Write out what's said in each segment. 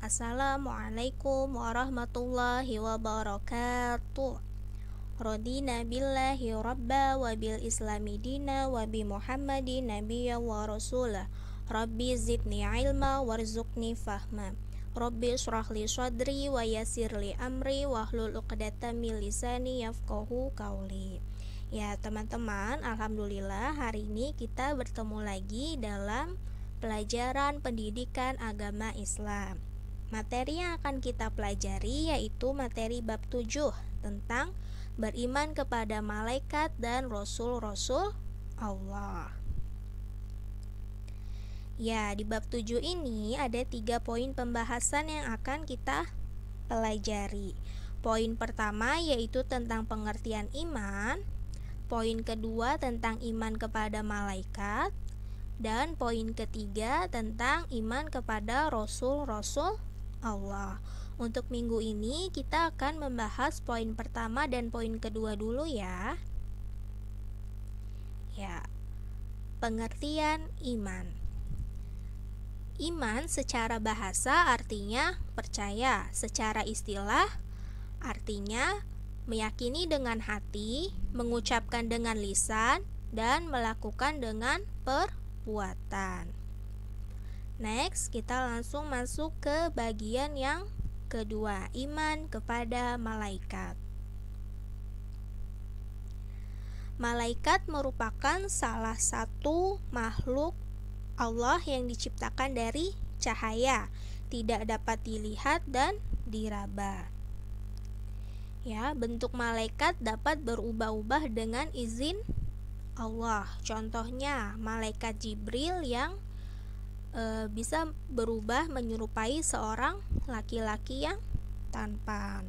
Assalamualaikum warahmatullahi wabarakatuh. Radina billahi rabba wa bil islami dina wa bi Muhammadin nabiyya wa rasulah. Rabbi zidni ilma warzuqni fahma. Rabbi shrah li sadri wa yassir li amri wahlul 'uqdatam min lisani yafqahu qauli. Ya, teman-teman, alhamdulillah hari ini kita bertemu lagi dalam pelajaran pendidikan agama Islam. Materi yang akan kita pelajari yaitu materi bab 7 tentang beriman kepada malaikat dan rasul-rasul Allah. Ya, di bab 7 ini ada 3 poin pembahasan yang akan kita pelajari. Poin pertama yaitu tentang pengertian iman. Poin kedua tentang iman kepada malaikat. Dan poin ketiga tentang iman kepada rasul-rasul Allah. Untuk minggu ini kita akan membahas poin pertama dan poin kedua dulu ya. Ya, pengertian iman. Iman secara bahasa artinya percaya, secara istilah artinya meyakini dengan hati, mengucapkan dengan lisan, dan melakukan dengan perbuatan. Next, kita langsung masuk ke bagian yang kedua, iman kepada malaikat. Malaikat merupakan salah satu makhluk Allah yang diciptakan dari cahaya, tidak dapat dilihat dan diraba. Ya, bentuk malaikat dapat berubah-ubah dengan izin Allah. Contohnya, malaikat Jibril yang bisa berubah menyerupai seorang laki-laki yang tampan.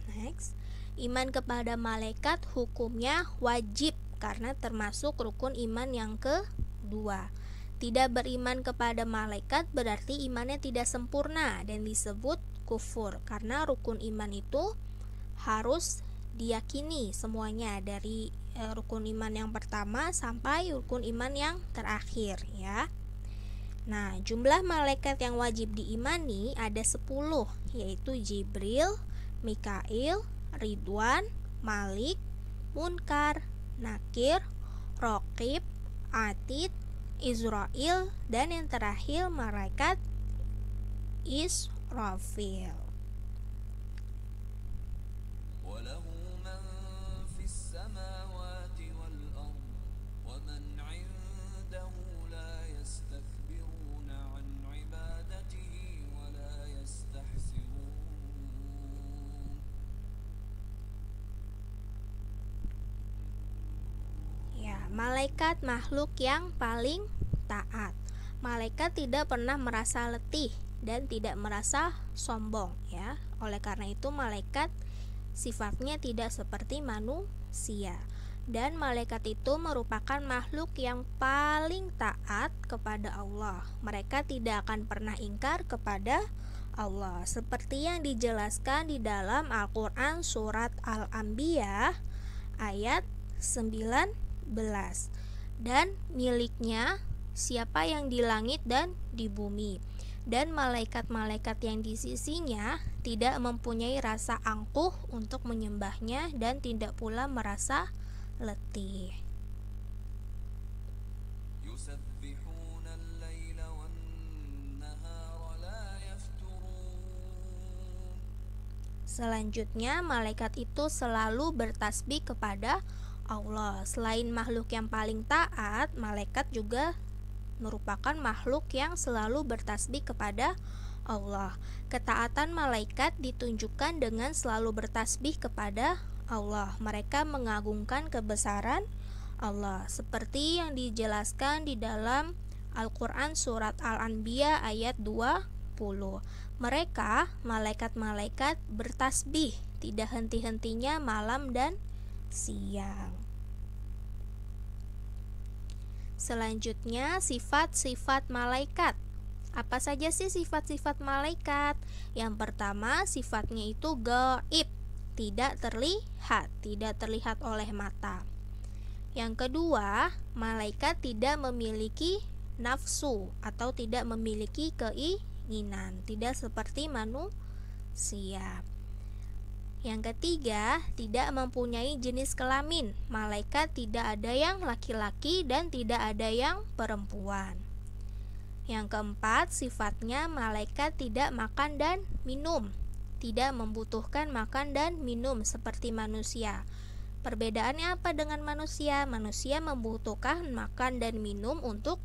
Next, iman kepada malaikat hukumnya wajib karena termasuk rukun iman yang kedua. Tidak beriman kepada malaikat berarti imannya tidak sempurna dan disebut kufur karena rukun iman itu harus diyakini semuanya dari rukun iman yang pertama sampai rukun iman yang terakhir ya. Nah, jumlah malaikat yang wajib diimani ada 10, yaitu Jibril, Mikail, Ridwan, Malik, Munkar, Nakir, Raqib, Atid, Israil, dan yang terakhir malaikat Israfil. Malaikat makhluk yang paling taat. Malaikat tidak pernah merasa letih dan tidak merasa sombong ya. Oleh karena itu malaikat sifatnya tidak seperti manusia. Dan malaikat itu merupakan makhluk yang paling taat kepada Allah. Mereka tidak akan pernah ingkar kepada Allah. Seperti yang dijelaskan di dalam Al-Quran surat Al-Anbiya ayat 19. Dan miliknya siapa yang di langit dan di bumi, dan malaikat-malaikat yang di sisinya tidak mempunyai rasa angkuh untuk menyembahnya dan tidak pula merasa letih. Selanjutnya, malaikat itu selalu bertasbih kepada Allah. Selain makhluk yang paling taat, malaikat juga merupakan makhluk yang selalu bertasbih kepada Allah. Ketaatan malaikat ditunjukkan dengan selalu bertasbih kepada Allah. Mereka mengagungkan kebesaran Allah, seperti yang dijelaskan di dalam Al-Quran surat Al-Anbiya ayat 20. Mereka, malaikat-malaikat, bertasbih tidak henti-hentinya malam dan siang. Selanjutnya, sifat-sifat malaikat. Apa saja sih sifat-sifat malaikat? Yang pertama, sifatnya itu gaib, tidak terlihat oleh mata. Yang kedua, malaikat tidak memiliki nafsu atau tidak memiliki keinginan, tidak seperti manusia. Yang ketiga, tidak mempunyai jenis kelamin. Malaikat tidak ada yang laki-laki dan tidak ada yang perempuan. Yang keempat, sifatnya malaikat tidak makan dan minum, tidak membutuhkan makan dan minum seperti manusia. Perbedaannya apa dengan manusia? Manusia membutuhkan makan dan minum untuk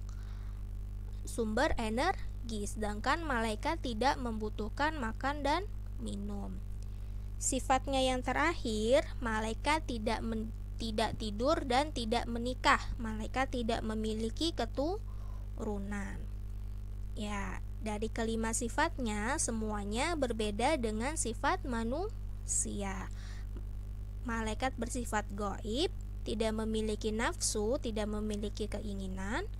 sumber energi, sedangkan malaikat tidak membutuhkan makan dan minum. Sifatnya yang terakhir, malaikat tidak tidur dan tidak menikah. Malaikat tidak memiliki keturunan. Ya, dari kelima sifatnya semuanya berbeda dengan sifat manusia. Malaikat bersifat gaib, tidak memiliki nafsu, tidak memiliki keinginan,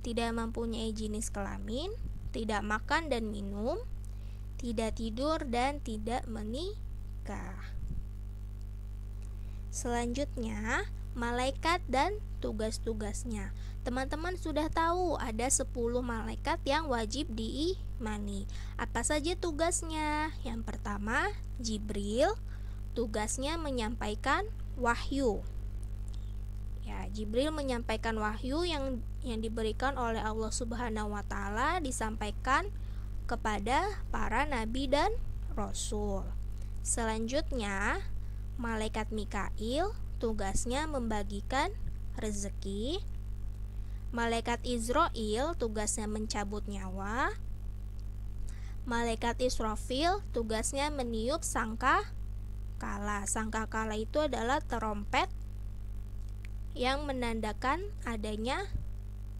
tidak mempunyai jenis kelamin, tidak makan dan minum, tidak tidur dan tidak menikah. Selanjutnya, malaikat dan tugas-tugasnya. Teman-teman sudah tahu ada 10 malaikat yang wajib diimani. Apa saja tugasnya? Yang pertama, Jibril, tugasnya menyampaikan wahyu. Ya, Jibril menyampaikan wahyu yang diberikan oleh Allah Subhanahu wa taala, disampaikan kepada para nabi dan rasul. Selanjutnya, malaikat Mikail, tugasnya membagikan rezeki. Malaikat Israil, tugasnya mencabut nyawa. Malaikat Israfil, tugasnya meniup sangkakala. Sangkakala itu adalah terompet yang menandakan adanya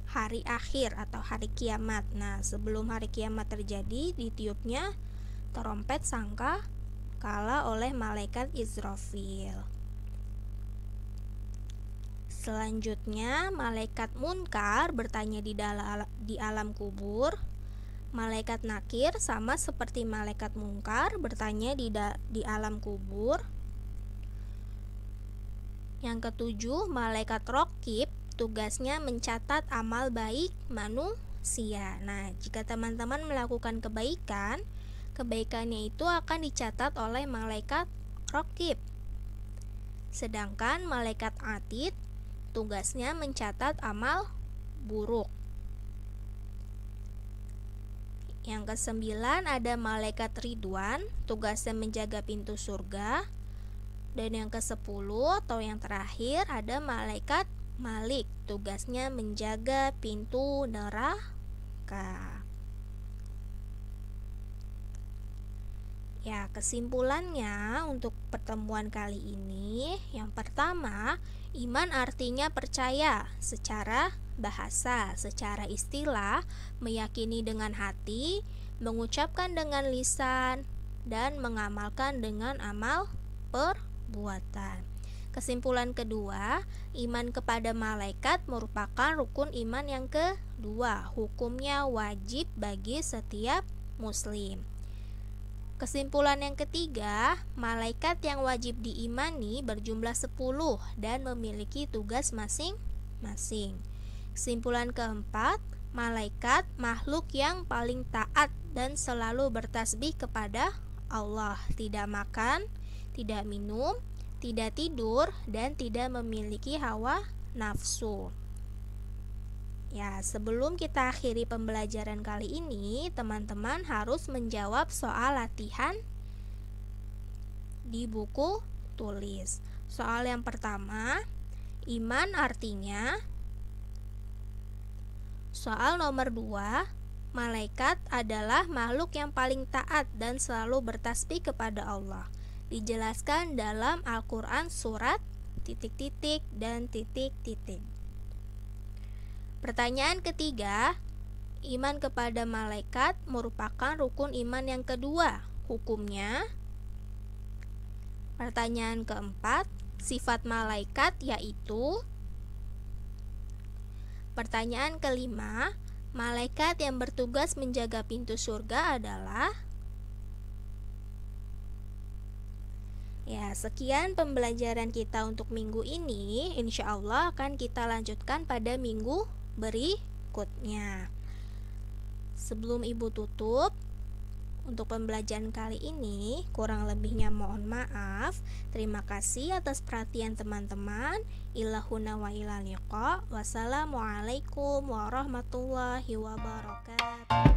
hari akhir atau hari kiamat. Nah, sebelum hari kiamat terjadi, ditiupnya terompet sangkakala oleh malaikat Israfil. Selanjutnya, malaikat Munkar bertanya di alam kubur. Malaikat Nakir sama seperti malaikat Munkar bertanya di alam kubur. Yang ketujuh, malaikat Raqib, tugasnya mencatat amal baik manusia. Nah, jika teman-teman melakukan kebaikan, kebaikannya itu akan dicatat oleh malaikat Raqib. Sedangkan malaikat Atid, tugasnya mencatat amal buruk. Yang kesembilan ada malaikat Ridwan, tugasnya menjaga pintu surga. Dan yang ke-10 atau yang terakhir ada malaikat Malik, tugasnya menjaga pintu neraka. Ya, kesimpulannya untuk pertemuan kali ini, yang pertama, iman artinya percaya secara bahasa, secara istilah, meyakini dengan hati, mengucapkan dengan lisan, dan mengamalkan dengan amal perbuatan. Kesimpulan kedua, iman kepada malaikat merupakan rukun iman yang kedua. Hukumnya wajib bagi setiap muslim. Kesimpulan yang ketiga, malaikat yang wajib diimani berjumlah 10 dan memiliki tugas masing-masing. Kesimpulan keempat, malaikat makhluk yang paling taat dan selalu bertasbih kepada Allah, tidak makan, tidak minum, tidak tidur, dan tidak memiliki hawa nafsu. Ya, sebelum kita akhiri pembelajaran kali ini, teman-teman harus menjawab soal latihan di buku tulis. Soal yang pertama, iman artinya. Soal nomor 2, malaikat adalah makhluk yang paling taat dan selalu bertasbih kepada Allah. Dijelaskan dalam Al-Quran surat ... dan ... Pertanyaan ketiga, iman kepada malaikat merupakan rukun iman yang kedua. Hukumnya. Pertanyaan keempat, sifat malaikat yaitu. Pertanyaan kelima, malaikat yang bertugas menjaga pintu surga adalah. Ya, sekian pembelajaran kita untuk minggu ini. Insya Allah akan kita lanjutkan pada minggu berikutnya. berikutnya. Sebelum Ibu tutup, untuk pembelajaran kali ini kurang lebihnya mohon maaf. Terima kasih atas perhatian teman-teman. Ilahuna wa ila liqa. Wassalamualaikum warahmatullahi wabarakatuh.